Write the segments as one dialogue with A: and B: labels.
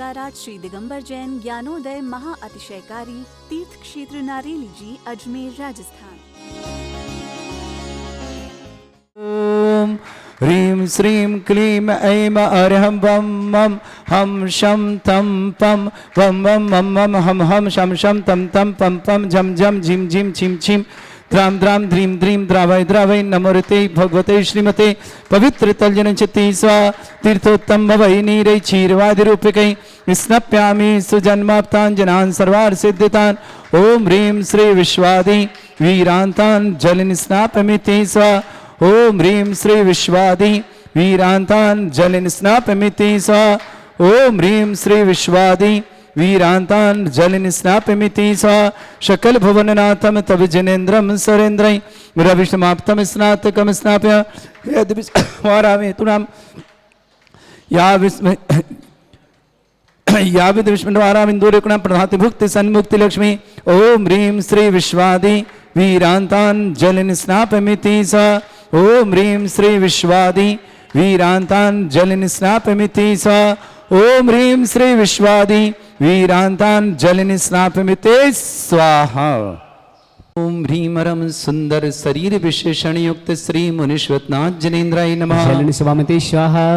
A: 2008 श्री दिगंबर जैन ज्ञानोदय महा अतिशयकारी तीर्थ क्षेत्र नारेली जी, अजमेर, राजस्थान।
B: ओम ह्रीं श्रीं क्लीं ऐं अरहं वं मं हम शं तं पं वं वं मं मं हम हम शं शं तं तं पं पं झं झं झिं झिं छिं छिं द्रां द्रां ध्रीं ध्रीं द्रावय द्रावय नमोते भगवते श्रीमते पवित्र तल्जनचित्ते स्वा तीर्थोत्तम भवै नीरै क्षीरवादिरूपिकै स्नप्यामि सुजन्माप्ताञ्जनान् सर्वार्थ सिद्धितान्। ओम ह्रीं श्री विश्वादि वीरान्तान् जलनिस्नापमिति स्वा। ओम ह्रीं श्री विश्वादि वीरान्तान् जलनिस्नापमिति स्वा। ओम ह्रीं श्री विश्वादि वीरान्तान् जलनिस्नापमिति स्वा। शकल भुवननाथं तव जनेन्द्रं सरेन्द्रै रविष्टमाप्तं स्नातकं स्नाप्य यद्विस्मरामि तुनां या विद्विष्णुवारामिन्दूरिकुणां प्रधाति भुक्ति सन्मुक्ति लक्ष्मी। ओम ह्रीं श्री विश्वादि वीरान्तान् जलनिस्नापमिति स्वा। ओम ह्रीं श्री विश्वादि वीरान्तान् जलनिस्नापमिति स्वा। ओम ह्रीं श्री विश्वादि वीरान्तान् जलनिस्नापमिति स्वाहा। ओम ह्रीमरं सुंदर शरीर विशेषण युक्त श्री मुनीश्वरनाथ जनेन्द्राय नमः।
C: जलनिस्वामिते स्वाहा।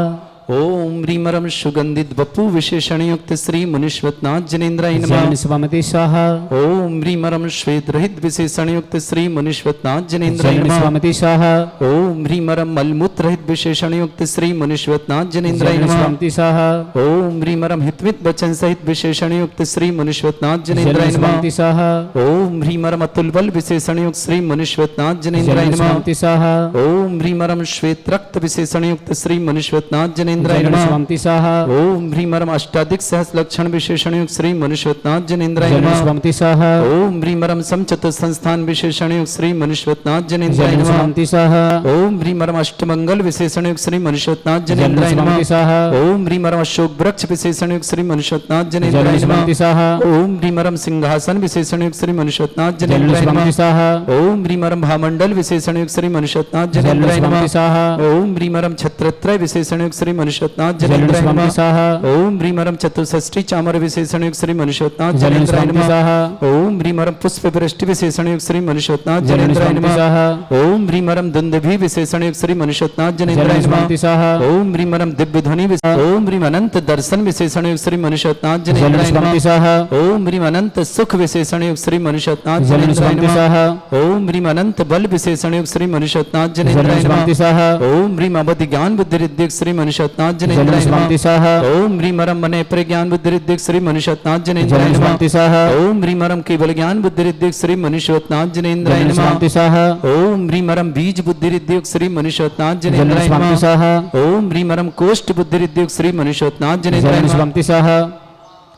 B: ओम ह्रीमरं सुगंधित बपु विशेषण युक्त श्री मुनीश्वरनाथ जनेन्द्राय नमः।
C: जलनिस्वामिते स्वाहा।
B: ओम ह्रीमरं श्वेत रहित विशेषण युक्त श्री मुनीश्वरनाथ जनेन्द्राय नमः।
C: जलनिस्वामिते स्वाहा।
B: ओम ह्रीमरं मलमूत्र रहित विशेषण युक्त श्री मुनीश्वरनाथ जनेन्द्राय नमः।
C: जलनिस्वामिते स्वाहा।
B: ओम ह्रीमरं हितमित वचन सहित विशेषण युक्त श्री मुनीश्वरनाथ जनेन्द्राय नमः।
C: जलनिस्वामिते स्वाहा।
B: ओम ह्रीमरं अतुल बल विशेषण युक्त श्री मुनीश्वरनाथ जनेन्द्राय नमः।
C: जलनिस्वामिते स्वाहा।
B: ओम ह्रीमरं श्वेत रक्त विशेषण युक्त श्री मुनीश्वरनाथ जनेन्द्राय नमः।
C: जलनिस्वामिते स्वाहा।
B: ओम ह्रीमरं अष्टाधिक सहस्र लक्षण विशेषण युक्त श्री मुनीश्वरनाथ जनेन्द्राय नमः।
C: जलनिस्वामिते स्वाहा।
B: ओम ह्रीमरं समचतुर संस्थान विशेषण युक्त श्री मुनीश्वरनाथ जनेन्द्राय नमः।
C: जलनिस्वामिते स्वाहा।
B: ओम ह्रीमरं अष्टमंगल विशेषण युक्त श्री मुनीश्वरनाथ जनेन्द्राय नमः।
C: जलनिस्वामिते स्वाहा।
B: ओम ह्रीमरं अशोक वृक्ष विशेषण युक्त श्री मुनीश्वरनाथ जनेन्द्राय नमः।
C: जलनिस्वामिते स्वाहा।
B: ओम ह्रीमरं सिंहासन विशेषण युक्त श्री मुनीश्वरनाथ जनेन्द्राय
C: जलनिस्वामिते
B: नमः।
C: स्वाहा।
B: ओम ह्रीमरं भामंडल विशेषण युक्त श्री मुनीश्वरनाथ जनेन्द्राय नमः।
C: जलनिस्वामिते स्वाहा।
B: ओम ह्रीमरं छत्रत्रय विशेषण युक्त श्री मुनीश्वरनाथ जनेन्द्राय नमः।
C: जलनिस्वामिते स्वाहा।
B: ओम ह्रीमरं चतुष्षष्टि चामर विशेषण युक्त श्री मुनीश्वरनाथ जनेन्द्राय
C: जलनिस्वामिते
B: नमः।
C: स्वाहा।
B: ओम ह्रीमरं पुष्प वृष्टि विशेषण युक्त श्री मुनीश्वरनाथ जनेन्द्राय
C: जलनिस्वामिते
B: नमः।
C: स्वाहा।
B: ओम ह्रीमरं दुंदुभि विशेषण युक्त श्री मुनीश्वरनाथ जनेन्द्राय नमः।
C: जलनिस्वामिते स्वाहा।
B: ओम ह्रीमरं दिव्य ध्वनि ओम ह्रीं अनंत दर्शन विशेषण युक्त श्री मुनीश्वरनाथ जनेन्द्राय
C: जलनिस्वामिते
B: नमः।
C: स्वाहा।
B: ओम ह्रीं अनंत सुख विशेषण युक्त श्री मुनीश्वरनाथ जनेन्द्राय
C: जलनिस्वामिते
B: नमः।
C: स्वाहा।
B: ओम ह्रीं अनंत बल विशेषण युक्त श्री मुनीश्वरनाथ जनेन्द्राय
C: जलनिस्वामिते
B: नमः।
C: स्वाहा।
B: ओम ह्रीं अवधि ज्ञान बुद्धि रिद्धि श्री मुनीश्वरनाथ जनेन्द्राय
C: जलनिस्वामिते
B: नमः।
C: स्वाहा।
B: ओम ह्रीमरं मन प्रज्ञान बुद्धि रिद्धि श्री मुनीश्वरनाथ जनेन्द्राय नमः।
C: जलनिस्वामिते स्वाहा।
B: ओम ह्रीमरं केवल ज्ञान बुद्धि रिद्धि श्री मुनीश्वरनाथ जनेन्द्राय नमः।
C: जलनिस्वामिते स्वाहा।
B: ओम ह्रीमरं बीज बुद्धि रिद्धि श्री मुनीश्वरनाथ जनेन्द्राय
C: जलनिस्वामिते
B: नमः।
C: स्वाहा।
B: ओम ह्रीमरं कोष्ठ बुद्धि रिद्धि श्री मुनीश्वरनाथ जनेन्द्राय नमः।
C: जलनिस्वामिते स्वाहा।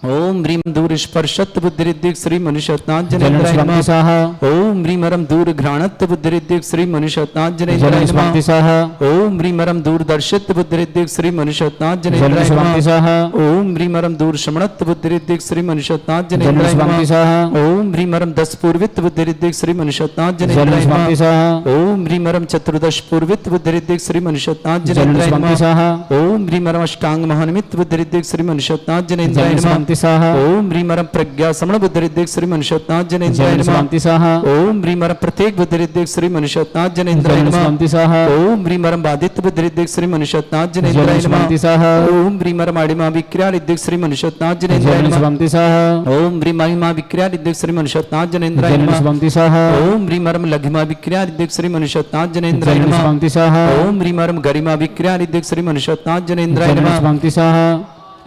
B: ओम ह्रीं दूर स्पर्शत बुद्धिरिद्धि श्री मुनीश्वरनाथ जनेन्द्राय
C: जलनिस्वामिते
B: नमः।
C: स्वाहा।
B: ओम ह्रीमरं दूर घ्राणत बुद्धिरिद्धि श्री मुनीश्वरनाथ जनेन्द्राय
C: जलनिस्वामिते
B: नमः।
C: स्वाहा।
B: ओम ह्रीमरं दूरदर्शित बुद्धिरिद्धि श्री मुनीश्वरनाथ जनेन्द्राय
C: जलनिस्वामिते
B: नमः।
C: स्वाहा।
B: ओम ह्रीमरं दूर श्रमणत बुद्धिरिद्धि श्री मुनीश्वरनाथ जनेन्द्राय
C: जलनिस्वामिते
B: नमः।
C: स्वाहा।
B: ओम ह्रीमरं दस पूर्वित बुद्धिरिद्धि श्री मुनीश्वरनाथ जनेन्द्राय
C: जलनिस्वामिते
B: नमः।
C: स्वाहा।
B: ओम ह्रीमरं चतुर्दश पूर्वित बुद्धिरिद्धि श्री मुनीश्वरनाथ जनेन्द्राय
C: जलनिस्वामिते
B: नमः।
C: स्वाहा।
B: ओम ह्रीमरं अष्टांग महानिमित्त बुद्धिरिद्धि श्री मुनीश्वरनाथ जनेन्द्राय नमः।
C: जलनिस्वामिते स्वाहा।
B: ओम ह्रीमरं प्रज्ञा समण बुद्धिरिद्धि श्री मुनीश्वरनाथ जनेन्द्राय नमः।
C: जलनिस्वामिते स्वाहा।
B: ओम ह्रीमरं प्रत्येक बुद्धिरिद्धि श्री मुनीश्वरनाथ जनेन्द्राय नमः।
C: जलनिस्वामिते स्वाहा।
B: ओम ह्रीमरं बाधित बुद्धिरिद्धि श्री मुनीश्वरनाथ जनेन्द्राय नमः।
C: जलनिस्वामिते स्वाहा।
B: ओम ह्रीमरं आडिमा विक्रिया रिद्धि श्री मुनीश्वरनाथ जनेन्द्राय नमः।
C: जलनिस्वामिते स्वाहा।
B: ओम ह्रीं महिमा विक्रिया रिद्धि श्री मुनीश्वरनाथ जनेन्द्राय नमः।
C: जलनिस्वामिते स्वाहा।
B: ओम ह्रीमरं लघिमा विक्रिया रिद्धि श्री मुनीश्वरनाथ जनेन्द्राय नमः।
C: जलनिस्वामिते स्वाहा।
B: ओम ह्रीमरं गरिमा विक्रिया रिद्धि श्री मुनीश्वरनाथ जनेन्द्राय नमः।
C: जलनिस्वामिते स्वाहा।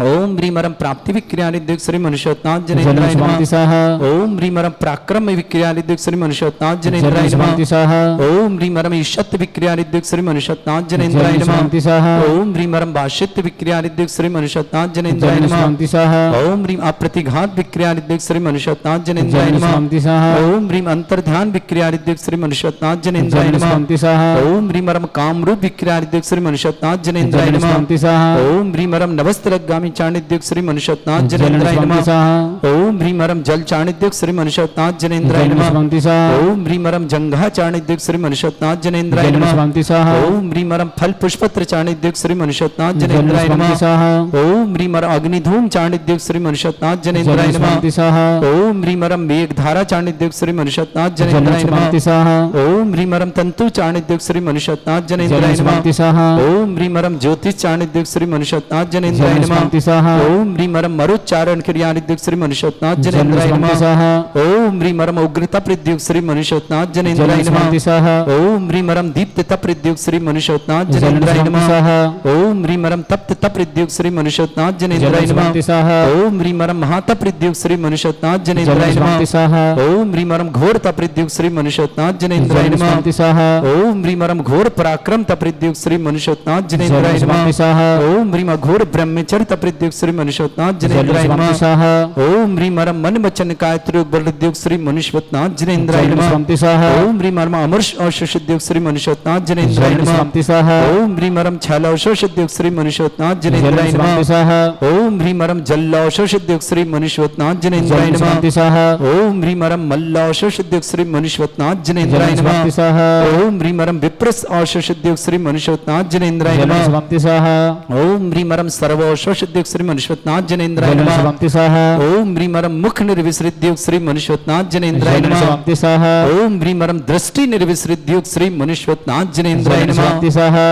B: ओम ह्रीमरं प्राप्ति विक्रिया रिद्धि श्री मुनीश्वरनाथ जनेन्द्राय
C: जलनिस्वामिते
B: नमः।
C: स्वाहा।
B: ओम ह्रीमरं पराक्रम विक्रिया रिद्धि श्री मुनीश्वरनाथ जनेन्द्राय
C: जलनिस्वामिते
B: नमः।
C: स्वाहा।
B: ओम ह्रीमरं ईशत विक्रिया रिद्धि श्री मुनीश्वरनाथ जनेन्द्राय नमः।
C: जलनिस्वामिते स्वाहा।
B: ओम ह्रीमरं भाष्यत विक्रिया रिद्धि श्री मुनीश्वरनाथ जनेन्द्राय नमः।
C: जलनिस्वामिते स्वाहा।
B: ओम ह्रीं अप्रतिघात विक्रिया रिद्धि श्री मुनीश्वरनाथ जनेन्द्राय नमः।
C: जलनिस्वामिते स्वाहा।
B: ओम ह्रीं अंतर्ध्यान विक्रिया रिद्धि श्री मुनीश्वरनाथ जनेन्द्राय नमः।
C: जलनिस्वामिते स्वाहा।
B: ओम ह्रीमरं कामरूप विक्रिया रिद्धि श्री मुनीश्वरनाथ जनेन्द्राय नमः।
C: जलनिस्वामिते स्वाहा।
B: ओम ह्रीमरं नवस्त्रगामी अग्नि चाणिद्युक्त श्री मनुष्योत्नाथ
C: जलन
B: जनेन्द्राय
C: स्वामी
B: नमः।
C: स्वाहा
B: ओम ह्रीमरम जल चाणिद्युक्त श्री मनुष्योत्नाथ जनेन्द्राय
C: जलन
B: नमः।
C: स्वामी स्वाहा
B: ओम ह्रीमरम जंघा चाणिद्युक्त श्री मनुष्योत्नाथ जनेन्द्राय
C: जलन
B: नमः।
C: स्वामी स्वाहा
B: ओम ह्रीमरम फल पुष्पत्र चाणिद्युक्त श्री मनुष्योत्नाथ
C: जलन
B: जनेन्द्राय
C: स्वामी
B: नमः।
C: स्वाहा
B: ओम ह्रीमरम अग्निधूम चाणिद्युक्त श्री मनुष्योत्नाथ जनेन्द्राय
C: जलन
B: नमः।
C: स्वामी स्वाहा
B: ओम ह्रीमरम मेघधारा चाणिद्युक्त श्री मनुष्योत्नाथ
C: जलन
B: जनेन्द्राय नमः।
C: स्वामी स्वाहा
B: ओम ह्रीमरम तंतु चाणिद्युक्त श्री मनुष्योत्नाथ जनेन्द्राय
C: जलन
B: नमः।
C: स्वामी स्वाहा
B: ओम ह्रीमरम ज्योतिष चाणिद्युक्त श्री मनुष्योत्नाथ जनेन्द्राय
C: जलन
B: नमः।
C: स्वामी स्वाहा
B: ओम ह्रीमरम मरुच्चारण क्रियानिद्युक्त श्री मनुष्योत्नाथ
C: जलन
B: जनेन्द्राय
C: स्वामी
B: नमः।
C: स्वाहा
B: ओम ह्रीमरम उग्रता प्रद्युक्त श्री मनुष्योत्नाथ जनेन्द्राय
C: जलन
B: नमः।
C: स्वामी स्वाहा
B: ओम ह्रीमरम दीप्तता प्रद्युक्त श्री मनुष्योत्नाथ
C: जलन
B: जनेन्द्राय
C: स्वामी
B: नमः।
C: स्वाहा
B: ओम ह्रीमरम तप्त प्रद्युक्त श्री मनुष्योत्नाथ जनेन्द्राय
C: जलन
B: नमः।
C: स्वामी स्वाहा
B: ओम ह्रीमरम महाता प्रद्युक्त श्री मनुष्योत्नाथ जनेन्द्राय
C: जलन
B: नमः।
C: स्वामी स्वाहा
B: ओम ह्रीमरम घोरता प्रद्युक्त श्री मनुष्योत्नाथ जनेन्द्राय
C: जलन
B: नमः।
C: स्वामी स्वाहा
B: ओम ह्रीमरम घोर पराक्रम प्रद्युक्त श्री मनुष्योत्नाथ जनेन्द्राय
C: जलन
B: नमः।
C: स्वामी स्वाहा
B: ओम ह्रीम घोर ब्रह्मचर्य प्रद्युक्त श्री मनुष्योत्नाथ
C: जलन
B: जनेन्द्राय
C: स्वामी
B: नमः।
C: स्वाहा
B: ओम ह्रीमरम मन वचन कायत्रुक प्रद्युक्त श्री मनुष्योत्नाथ जनेन्द्राय
C: जलन
B: नमः।
C: स्वामी स्वाहा
B: ओम ह्रीमरम अमर्ष औषधुक्त श्री मनुष्योत्नाथ जनेन्द्राय
C: जलन
B: नमः।
C: स्वामी स्वाहा
B: ओम ह्रीमरम छल औषधुक्त श्री मनुष्योत्नाथ
C: जलन
B: जनेन्द्राय
C: स्वामी
B: नमः।
C: स्वाहा
B: ओम ह्रीमरम जल औषधुक्त श्री मनुष्योत्नाथ जनेन्द्राय
C: जलन
B: नमः।
C: स्वामी स्वाहा
B: ओम ह्रीमरम मल्ल औषधुक्त श्री मनुष्योत्नाथ जनेन्द्राय
C: जलन
B: नमः।
C: स्वामी स्वाहा
B: ओम ह्रीमरम विप्रस औषधुक्त श्री मनुष्योत्नाथ जनेन्द्राय
C: जलन
B: नमः।
C: स्वामी स्वाहा
B: ओम ह्रीमरम सर्व औषधुक्त श्री मनुष्योत्नाथ जनेन्द्राय
C: जलन
B: नमः।
C: स्वामी स्वाहा
B: ओम ह्रीमरम मुख निर्विसृद्युक्त श्री मनुष्योत्नाथ जनेन्द्राय
C: जलन
B: नमः।
C: स्वामी स्वाहा
B: ओम ह्रीमरम दृष्टि निर्विसृद्युक्त श्री मनुष्योत्नाथ जनेन्द्राय
C: जलन
B: नमः।
C: स्वामी स्वाहा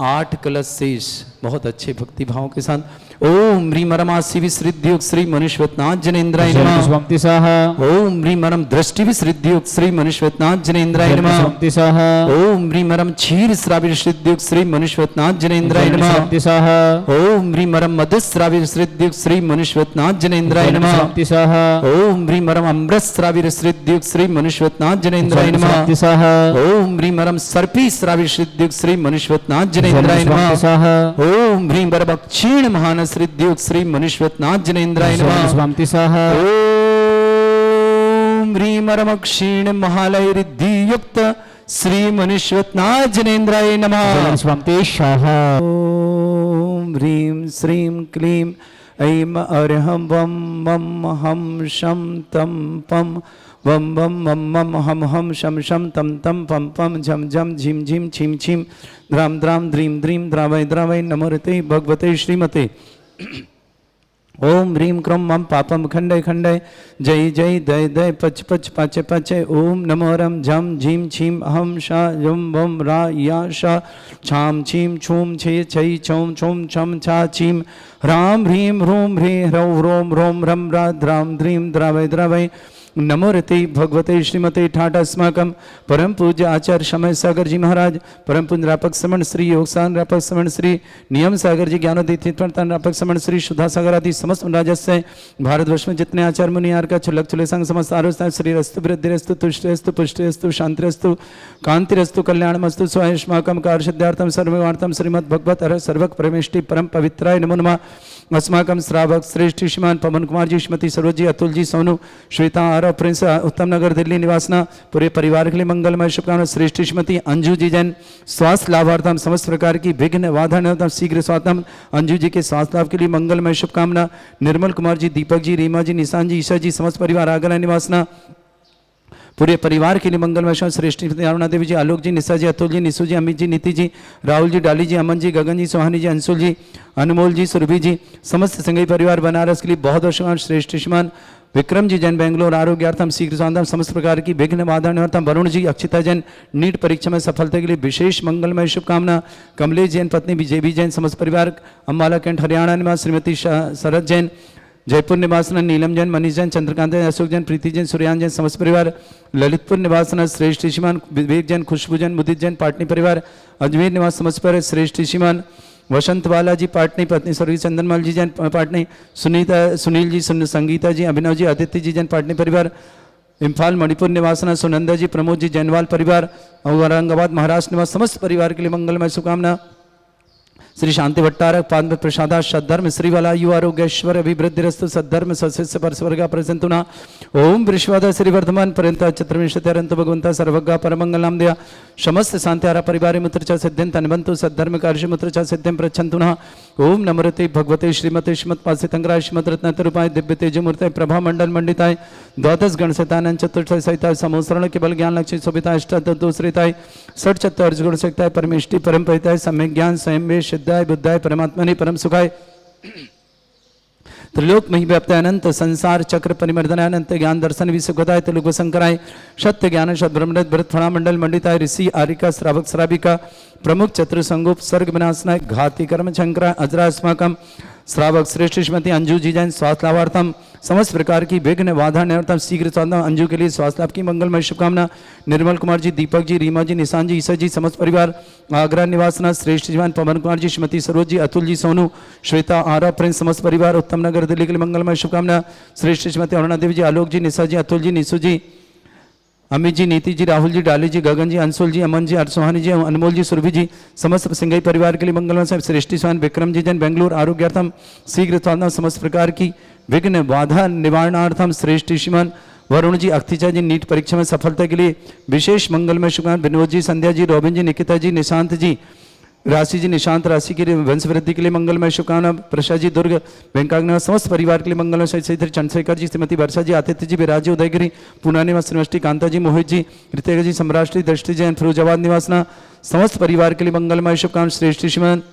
B: 8 कलश शेष बहुत अच्छे भक्ति भाव के साथ। ओम ह्रीमरम आसी विसृद्युक्त श्री मनुष्योत्नाथ जनेन्द्राय
C: जलन
B: नमः।
C: स्वामी स्वाहा
B: ओम ह्रीमरम दृष्टि विसृद्युक्त श्री मनुष्योत्नाथ जनेन्द्राय
C: जलन
B: नमः।
C: स्वामी स्वाहा
B: ओम ह्रीमरम क्षीर श्राविसृद्युक्त श्री मनुष्योत्नाथ जनेन्द्राय
C: जलन
B: नमः।
C: स्वामी स्वाहा
B: ओम ह्रीमरम मधुश्राविसृद्युक्त श्री मनुष्योत्नाथ जनेन्द्राय
C: जलन
B: नमः।
C: स्वामी स्वाहा
B: ओम ह्रीमरम अमृतश्राविसृद्युक्त श्री मनुष्योत्नाथ जनेन्द्राय
C: जलन
B: नमः।
C: स्वामी स्वाहा
B: ओम ह्रीमरम सर्पी श्राविसृद्युक्त श्री मनुष्योत्नाथ जनेन्द्राय
C: जलन स्वामी
B: नमः।
C: स्वाहा
B: ओम ह्रीमरम क्षीण महानसृद्युक्त श्री मनुष्योत्नाथ जनेन्द्राय
C: जलन
B: नमः।
C: स्वामी स्वाहा
B: ओम ह्रीमरम क्षीण महालय रिद्धियुक्त श्री मनुष्योत्नाथ जनेन्द्राय नमः।
C: जलन स्वामी स्वाहा
B: ओम ह्रीं श्रीं क्लीं ऐं अर्हं वं मं हम शं तं पं वं वं मं मं हम हम शं शं तं तं पं पं झं झं झिं झिं छिं छिं द्रां द्रां द्रीं द्रीं द्रावय द्रावय नमोरते भगवते श्रीमते। ओम ह्रीं क्रों मम पापम खंडय खंडय जय जय दय दय पच पच पाचे पाचे। ओम नमो रम झम झीम छीम अहम शा यम वम रा या शा छाम छीम छूम छे छई छौम छौम छम छा छीम राम ह्रीं ह्रूं ह्रीं ह्रौं ह्रों ह्रों रम रा द्रां द्रीं द्रावय द्रावय नमोरते भगवते श्रीमते ठाट अस्माकं परम पूज्य आचार्य समय सागर जी महाराज, परम पूज्य रापक समण श्री योगसान रापक समण श्री नियम सागर जी ज्ञानोदीर्थन रापक समण श्री शुद्धा सागर आदि समस्त राजस्य भारतवर्ष में जितने आचार्य मुनियार का छुलक छुले संग समस्त आरोग्य श्री रस्तु वृद्धिरस्तु तुष्टिरस्तु पुष्टिरस्तु शांतिरस्तु कांतिरस्तु कल्याणमस्तु स्वायुष्माकं कार्य सर्ववार्तम श्रीमद् भगवत हर सर्वक परमेष्टि परम पवित्राय नमो नमः। अस्माकं श्रावक श्रेष्ठ श्रीमान पवन कुमार जी, श्रीमती सरोज जी, अतुल जी, सोनू, श्वेता, आरव, प्रिंस, उत्तम नगर दिल्ली निवासना पूरे परिवार के लिए मंगलमय शुभकामना। श्रेष्ठ श्रीमती अंजू जी जैन स्वास्थ्य लाभार्थम समस्त प्रकार की विघ्न बाधा न शीघ्र स्वातम अंजू जी के स्वास्थ्य लाभ के लिए मंगलमय शुभकामना। निर्मल कुमार जी, दीपक जी, रीमा जी, निशान जी, ईशा जी, समस्त परिवार आगरा निवासना पूरे परिवार के लिए मंगलमय। श्रेष्ठ अरुणा देवी जी, आलोक जी, निशा जी, अतुल जी, निशु जी, अमित जी, नीति जी, राहुल जी, डाली जी, अमन जी, गगन जी, सोहानी जी, अंशुल जी, अनमोल जी, सुरभि जी, समस्त संगी परिवार बनारस के लिए बहुत बहुत शुभकामनाएं। श्रेष्ठ श्रीमान विक्रम जी जैन बेंगलोर आरोग्यार्थम शीघ्र स्वांतम समस्त प्रकार की विघ्न बाधा निवार्थम। वरुण जी, अक्षिता जैन नीट परीक्षा में सफलता के लिए विशेष मंगलमय शुभकामना। कमलेश जैन पत्नी विजय जैन समस्त परिवार अम्बाला कैंट हरियाणा निवास। श्रीमती शरद जैन जयपुर निवासना। नीलम जैन, मनीष जैन, चंद्रकांत जैन, अशोक जैन, प्रीति जैन, सूर्यान जैन समस्त परिवार। ललितपुर निवासना श्रेष्ठ श्रीमान विवेक जैन, खुशबू जैन, मुदित जैन पाटनी परिवार। अजमेर निवास समस्त परिवार। श्रेष्ठ श्रीमान वसंत वाला जी पाटनी, पत्नी स्वर्गीय चंदनमाल जी जैन पाटनी। सुनील जी, संगीता जी, अभिनव जी, आदित्य जी जैन पाटनी परिवार। इम्फाल मणिपुर निवासना सुनंदा जी, प्रमोद जी, जैनवाल परिवार। औरंगाबाद महाराष्ट्र निवास समस्त परिवार के लिए मंगलमय शुभकामना। श्री शांति भट्टारक पाद प्रसादा सद्धर्म श्रीवाला यु आरोग्यश्वर अभिवृद्धिरस्तु सद्धर्म सस्य परस्वर्गा प्रसंतुना ओम विश्वाद श्री वर्धमान पर्यंत चतुर्विंशत्यरंत भगवंता सर्वज्ञ परमंगल नाम दिया समस्त शांत्यारा परिवार मुत्र च सिद्धिं तन्वन्तु सद्धर्म कार्य मुत्र च सिद्धिं प्रच्छन्तुना ओम नमरते भगवते श्रीमते श्रीमत्पासितंगराय श्रीमद्रत्नतरूपाय दिव्य तेजमूर्ते प्रभा मंडल मंडिताय द्वादश गणसतानंद चतुर्थ सहिताय समोसरण केवल ज्ञान लक्ष्य शोभिताय अष्टादशोश्रिताय षट चत्वार्ज गुण सकताय परमेष्टि परम परिताय सम्यक ज्ञान स्वयं वे सिद्धाय बुद्धाय परमात्मनि परम सुखाय त्रिलोक मही व्याप्त अनंत संसार चक्र परिमर्दन अनंत ज्ञान दर्शन विसुखदाय त्रिलोक शंकराय सत्य ज्ञान शब्द ब्रह्मणत भरत फणा मंडल मंडिताय ऋषि आरिका श्रावक श्राविका प्रमुख चतुर संगोप सर्ग विनाशनाय घाती कर्म शंकरा अजरास्माकम श्रावक श्रेष्ठ श्रीमती अंजू जी जैन स्वास्थ्य लाभार्थम समस्त प्रकार की विघ्न बाधा निवारतम शीघ्र स्वास्थ्य अंजू के लिए स्वास्थ्य लाभ की मंगलमय शुभकामना निर्मल कुमार जी दीपक जी रीमा जी निशान जी ईसा जी समस्त परिवार आगरा निवासना श्रेष्ठ जीवन पवन कुमार जी श्रीमती सरोज जी अतुल जी सोनू श्वेता आरा प्रिंस समस्त परिवार उत्तम नगर दिल्ली के लिए मंगलमय शुभकामना श्रेष्ठ श्रीमती अरुणा देवी जी आलोक जी निशा जी अतुल जी निशु जी अमित जी नीति जी राहुल जी डाली जी गगन जी अंशुल जी अमन जी अर्सोहानी जी अनमोल जी सुरभि जी समस्त सिंगई परिवार के लिए मंगलमय साहब श्रेष्ठी स्वान विक्रम जी जैन बेंगलुरु आरोग्यार्थम शीघ्र स्वास्थ्य समस्त प्रकार की विघ्न बाधा निवारणार्थम श्रेष्ठ श्रीमान वरुण जी अख्तिजा जी नीट परीक्षा में सफलता के लिए विशेष मंगलमय शुभकामना विनोद जी संध्या जी रोबिन जी निकिता जी निशांत जी राशि जी निशांत राशि के लिए वंश वृद्धि के लिए मंगलमय शुभकामना प्रसाद जी दुर्ग बैंकांगना समस्त परिवार के लिए मंगलमय श्री चंद्रशेखर जी श्रीमती वर्षा जी आतिथ्य जी विराज जी उदयगिरी पुणे निवास यूनिवर्सिटी कांता जी मोहित जी ऋतिका जी सम्राष्ट्री दृष्टि जैन फिरोजाबाद निवासना समस्त परिवार के लिए मंगलमय शुभकामना श्रेष्ठ श्रीमान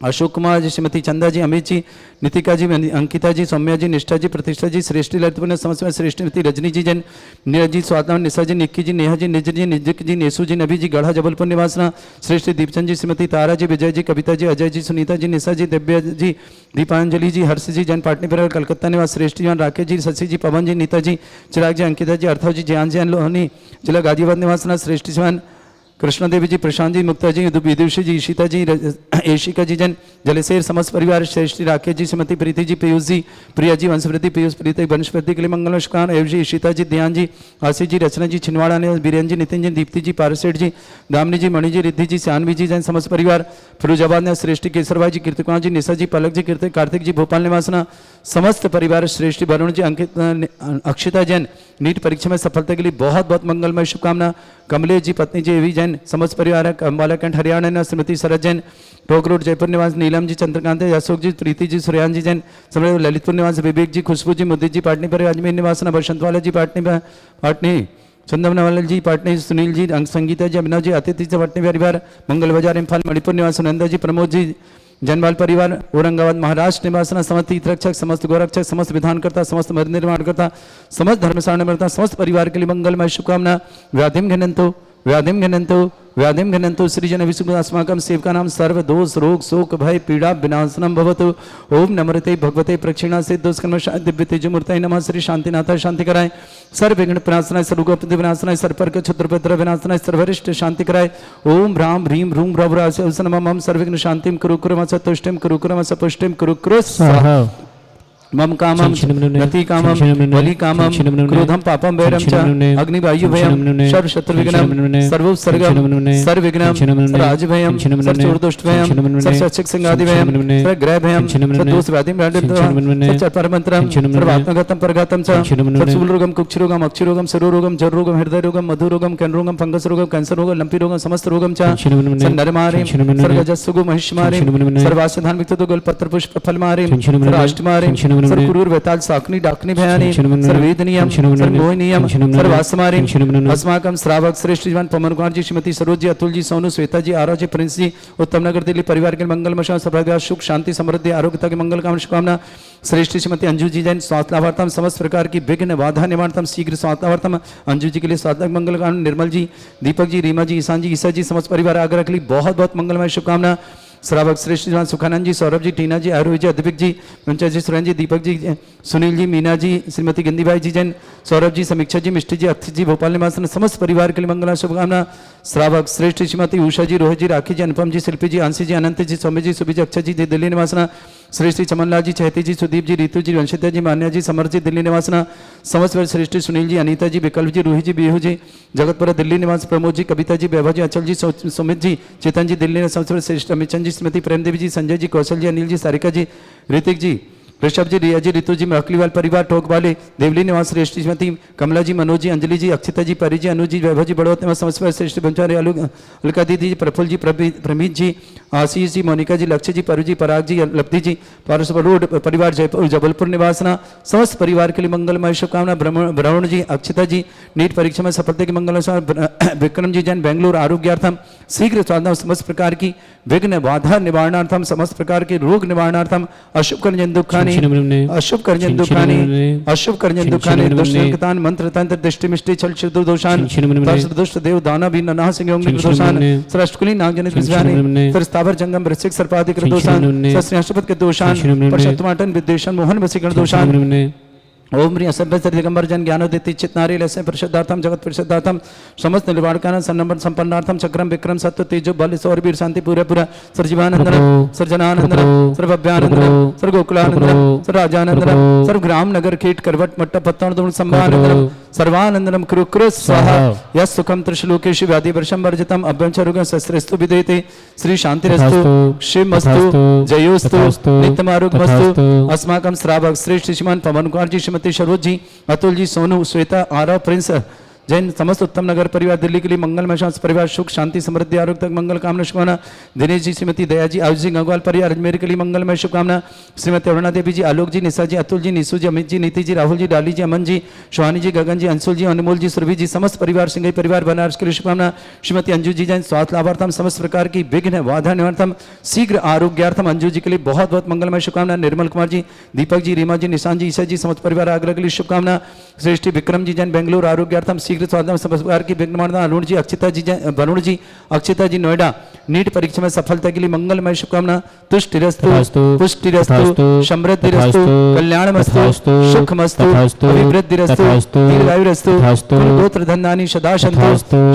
B: अशोक कुमार जी श्रीमती चंदा जी अमित जी नितिका जी अंकिता जी सौम्या जी निष्ठा जी प्रतिष्ठा जी श्रेष्ठी ललितपुर समस्त में श्रेष्ठी रजनी जी जैन नीरज जी स्वात्मा निशा जी निक्की जी नेहा जी निज जी निजिक जी नेसू जी नबी जी गढ़ा जबलपुर निवासना श्रेष्ठी दीपचंद जी श्रीमती तारा जी विजय जी कविता जी अजय जी सुनीता जी निशा जी दिव्या जी दीपांजलि जी हर्ष जी जैन पाटनी परिवार कलकत्ता निवास श्रेष्ठी जवान राकेश जी शशि जी पवन जी नीता जी चिराग जी अंकिता जी अर्थव जी जयान जैन लोहनी जिला गाजियाबाद निवासना श्रेष्ठी जवान कृष्णा देवी जी प्रशांत जी मुक्ता जी विदुषी जी ईशिता जी एशिका जी जन जलसेर समस्त परिवार श्रेष्ठी राकेश जी श्रीमती प्रीति जी पीयूष जी प्रिया जी वंशवृद्धि पीयूष प्रीति वंशवृद्धि के लिए मंगल शुभकामना एव जी ईशिता जी ध्यान जी आशीष जी रचना जी छिंदवाड़ा ने बीरेन जी नितिन जी दीप्ति जी पारसेठ जी दामिनी जी मणि जी रिद्धि जी सानवी जी जैन समस्त परिवार फिरोजाबाद ने श्रेष्ठी केसरभाई जी कीर्ति कुमार जी निशा जी पलक जी कीर्ति कार्तिक जी भोपाल निवासना समस्त परिवार श्रेष्ठी वरुण जी अंकित अक्षिता जैन नीट परीक्षा में सफलता के लिए बहुत बहुत मंगलमय शुभकामना कमलेश जी पत्नी जी एवी जैन समस्त परिवार अम्बाला कैंट हरियाणा श्रीमती शरद जैन टोक रोड जयपुर निवास नीलम जी चंद्रकांत अशोक जी प्रीति जी सुरयान जी जैन समस्त ललितपुर निवास विवेक जी खुशबू जी मुदित जी पाटनी पर अजमेर निवास बसंतवाला जी पाटनी चंदमनवाल जी पाटनी सुनील जी संगीता जी अभिनव जी अतिथि जी पाटनी परिवार मंगल बाजार इम्फाल मणिपुर निवास सुनंदा जी प्रमोद जी जनबाल परिवार औरंगाबाद महाराष्ट्र निवासना समस्त तीर्थरक्षक समस्त गोरक्षक समस्त विधानकर्ता समस्त मंदिर निर्माणकर्ता समस्त धर्मशाला समस्त परिवार के लिए मंगलमय शुभकामना व्याधिम घनंतो श्रीजन विष्णु अस्माकं सेवका नाम सर्व दोष रोग शोक भय पीड़ा विनाशनम भवतु ओम नमरते भगवते प्रक्षिणा से दोषकर्म दिव्य तेजमूर्तये नमः श्री शांतिनाथ शांति कराय सर्व विघ्न विनाशनाय सर्वगोपति विनाशनाय सर्पर्क क्षुद्रपत्र विनाशनाय सर्वरिष्ट शांति कराय ओम राम ह्रीम ह्रूम भ्रवराम सर्वविघ्न शांतिम कुरु कुरु सतुष्टिम कुरु कुरु सपुष्टिम कुरु कुरु स्वाहा मम कामम नति कामम वली कामम क्रोधम पापम वैरम च अग्नि वायु भयम सर्व शत्रु विघ्नम सर्व सर्गम सर्व विघ्नम राज भयम सर्व चोर दुष्ट भयम सर्व शक्षक संगादि भयम सर्व ग्रह भयम सर्व दोष व्याधि सर्व परमंत्रम सर्व आत्मगतम परगतम च सर्व शूल रोगम कुक्ष रोगम अक्षि रोगम सरो रोगम जर रोगम हृदय रोगम मधु रोगम कैन रोगम फंगस रोगम कैंसर रोगम लंपी रोगम समस्त रोगम च सर्व नरमारे सर्व जसुगु महिष्मारे सर्व आशधान विक्तो गल पत्र पुष्प फल मारे सर्व अष्टमारे सर्व कुरूर वेताल साकनी डाकनी भयानी सर्वेदनियम सर्वोनियम सर्वासमारी अस्माकं श्रावक श्रेष्ठ जीवन पवन कुमार जी श्रीमती सरोज जी अतुल जी सोनू श्वेता जी आरा जी प्रिंस जी उत्तम नगर दिल्ली परिवार के मंगलमय सौभाग्य सुख शांति समृद्धि आरोग्यता की मंगल कामना शुभकामना श्रेष्ठ श्रीमती अंजू जी जैन स्वास्थ्य लाभार्थम समस्त प्रकार की विघ्न बाधा निवारणतम शीघ्र स्वास्थ्य लाभार्थम अंजू जी के लिए स्वास्थ्य मंगल कामना निर्मल जी दीपक जी रीमा जी ईशान जी ईसा जी समस्त परिवार आगरा के लिए बहुत बहुत मंगलमय शुभकामना श्रावक श्रेष्ठ जवान सुखानंद जी सौरभ जी टीना जी आरोही जी अद्विक जी पंचायत जी सुरेंद्र जी दीपक जी सुनील जी मीना जी श्रीमती गिंदीबाई जी जैन सौरभ जी समीक्षा जी मिष्टी जी अक्षित जी भोपाल निवास समस्त परिवार के लिए मंगला शुभकामना श्रावक श्रेष्ठ श्रीमती उषा जी रोहित जी राखी जी अनुपम जी शिल्पी जी आंसी जी अनंत जी सौम्य जी सुबी जी अक्षय जी दिल्ली निवासना श्रेष्ठी चमनलाल जी चहती जी सुदीप जी रीतू जी वंशिता जी मान्या जी समर जी दिल्ली निवासना समस्त श्रेष्ठी सुनील जी अनीता जी विकल्प जी रूही जी बिहू जी जगतपुरा दिल्ली निवास प्रमोद जी कविता जी वैभव जी अचल जी सुमित जी चेतन जी दिल्ली समस्त श्रेष्ठ अमित चंद जी जी, श्रीमती प्रेम देवी जी, संजय जी, कौशल जी, अनिल जी, सारिका जी, ऋतिक जी, ऋषभ जी, रिया जी, रितु जी, मखलीवाल परिवार, टोक वाले, देवली निवास, श्रेष्ठी श्रीमती कमला जी, मनोज जी, अंजलि जी, अक्षिता जी, परी जी, अनुज जी, वैभव जी, बड़ौत निवास, समस्त श्रेष्ठ ब्रह्मचारी, अलका दीदी जी, प्रफुल्ल जी, प्रमीत जी, आशीष जी, मोनिका जी, लक्ष्य जी, परू जी, पराग जी, लब्धि जी, पारस रोड परिवार, जयपुर जबलपुर निवासना, समस्त परिवार के लिए मंगलमय शुभकामना। ब्राह्मण जी, अक्षिता जी, नीट परीक्षा में सफलता की मंगल, विक्रम जी जैन, बेंगलुरु आरोग्यार्थम शीघ्र साधना, समस्त प्रकार की विघ्न बाधा निवारणार्थम, समस्त प्रकार के रोग निवारणार्थम, अशुभ कर्जन दुखानि, अशुभ कर्जन दुखानि, अशुभ कर्जन दुखानि, दुष्टतान मंत्र तंत्र दृष्टि मिष्टि छल छिद्र दोषान, दुष्ट देव दाना भी ननाह सिंह दोषान, सरस्कुली नागजनित विज्ञानी, स्थावर जंगम वृश्चिक सर्पाधिक दोषान, सस्याशुपत के दोषान, परशुत्माटन विद्वेषण मोहन वसीकरण दोषान। ओम ह्रीं असभ्य दिगंबर जन ज्ञानोदिति चित नारी लस्य परिशुद्धार्थम जगत परिशुद्धार्थम समस्त निर्वाणकान सन्नंबर संपन्नार्थम चक्रम विक्रम सत्व तेजो बल सौर वीर शांति पूरा पूरा सर्वजीवानंदनम सर्वजनानंदनम सर्वभव्यानंदनम सर्वगोकुलानंदनम सर्वराजानंदनम सर्वग्राम नगर कीट करवट मट्ट पत्तन दुण संभानंदनम सर्वानंदनम कुरु कुरु स्वाहा यस् सुखम त्रिशलोकेषु व्याधि वर्षम वर्जितम अभ्यंचरुगं शस्त्रस्तु विदेते श्री शांतिरस्तु शिवमस्तु जयोस्तु नित्यमारोग्यमस्तु अस्माकं श्रावक श्रेष्ठ श्रीमान पवन कुमार जी, श्रीमती सरोज जी, अतुल जी, सोनू, श्वेता, आरव, प्रिंस जैन, समस्त उत्तम नगर परिवार दिल्ली के लिए मंगलमय शांति परिवार, सुख शांति समृद्धि आरोग्य तक मंगल कामना शुभकामना। दिनेश जी, श्रीमती दया जी, आयुष जी, गंगवाल परिवार अजमेर के लिए मंगलमय शुभकामना। श्रीमती अरुणा देवी जी, आलोक जी, निशा जी, अतुल जी, निशु जी, अमित जी, नीति जी, राहुल जी, डाली जी, अमन जी, शिवानी जी, गगन जी, अंशुल जी, अनमोल जी, सुरभि जी, समस्त परिवार सिंघई परिवार बनारस के लिए शुभकामना। श्रीमती अंजू जी जैन, स्वास्थ्य लाभार्थम, समस्त प्रकार की विघ्न बाधा निवारणार्थम, शीघ्र आरोग्यार्थम अंजू जी के लिए बहुत बहुत मंगलमय शुभकामना। निर्मल कुमार जी, दीपक जी, रीमा जी, निशांत जी, ईशा जी, समस्त परिवार आगरा के लिए शुभकामना। श्रेष्ठी विक्रम जी जैन, बेंगलुरु आरोग्यार्थम, शीघ्र स्वास्थ्य समस्त की विघ्नमार्दन। अरुण जी, अक्षिता जी, वरुण जी, अक्षिता जी, नोएडा नीट परीक्षा में सफलता के लिए मंगलमय शुभकामना। तुष्टिरस्तु पुष्टिरस्तु समृद्धिरस्तु कल्याणमस्तु सुखमस्तु अभिवृद्धिरस्तु दीर्घायुरस्तु गोत्र धनानि सदा सन्तु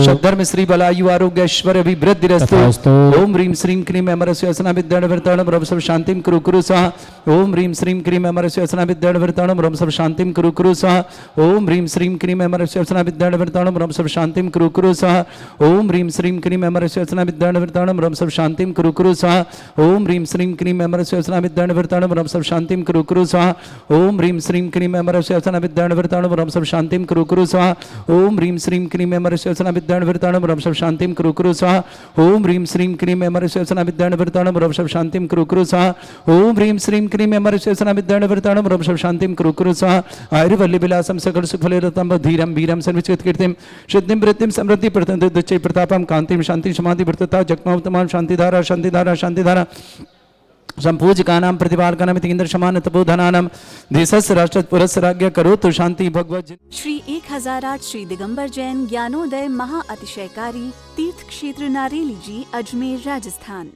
B: सद्धर्म श्री बलायु आरोग्य ऐश्वर्य अभिवृद्धिरस्तु। ओम ह्रीं श्रीं क्रीं अमरस्य असना विद्याण वर्ताणं रव सब शांतिं कुरु कुरु स्वाहा। ओम ह्रीं श्रीं क्रीं अमरस्य असना विद्याण वर्ताणं रव सब शांतिं कुरु कुरु स्वाहा। ओम ह्रीं श्रीं क्रीं अमरस्य असना विद्याण वर्ताणं रव सब शांतिं कुरु कुरु स्वाहा। ओम ह्रीं श्रीं क्रीं अमरस्य असना विद्याण वर्ताणं रव सब शांतिं कुरु कुरु स्वाहा। ओम ह्रीं श्रीं क्रीं अमरस्य असना विद्याण वर्ताणं रव सब शांतिं कुरु कुरु स्वाहा। ओम ह्रीं श्रीं क्रीं अमरस्य असना विद्याण वर्ताणं रव सब शांतिं कुरु कुरु स्वाहा। ओम ह्रीं श्रीं क्रीं अमरस्य असना विद्याण वर्ताणं रव सब शांतिं कुरु कुरु स्वाहा। ओम ह्रीं श्रीं क्रीं अमरस्य असना विद्याण वर्ताणं रव सब शांतिं कुरु कुरु स्वाहा। ओम ह्रीं श्रीं क्रीं अमरस्य असना विद्याण वर्ताणं रव सब शांतिं कुरु कुरु स्वाहा। आयुर्वल्ली विलासं सकल सुखफलरतं धीरं वीरं सर्वचित कीर्तिं सिद्धिं वृत्तिं समृद्धि प्रतंत्र दुच्चै प्रतापं कांतिं शांति समाधि वर्तता जगमावतमान शांतिधारा शांतिधारा शांतिधारा संपूजकानां प्रतिपालकानां इंद्र समान तपोधनानां देशस्य राष्ट्र पुरस्य राज्ञ करोतु शांति भगवत।
A: श्री 1008 श्री दिगंबर जैन ज्ञानोदय महाअतिशयकारी तीर्थ क्षेत्र नारेली जी, अजमेर, राजस्थान।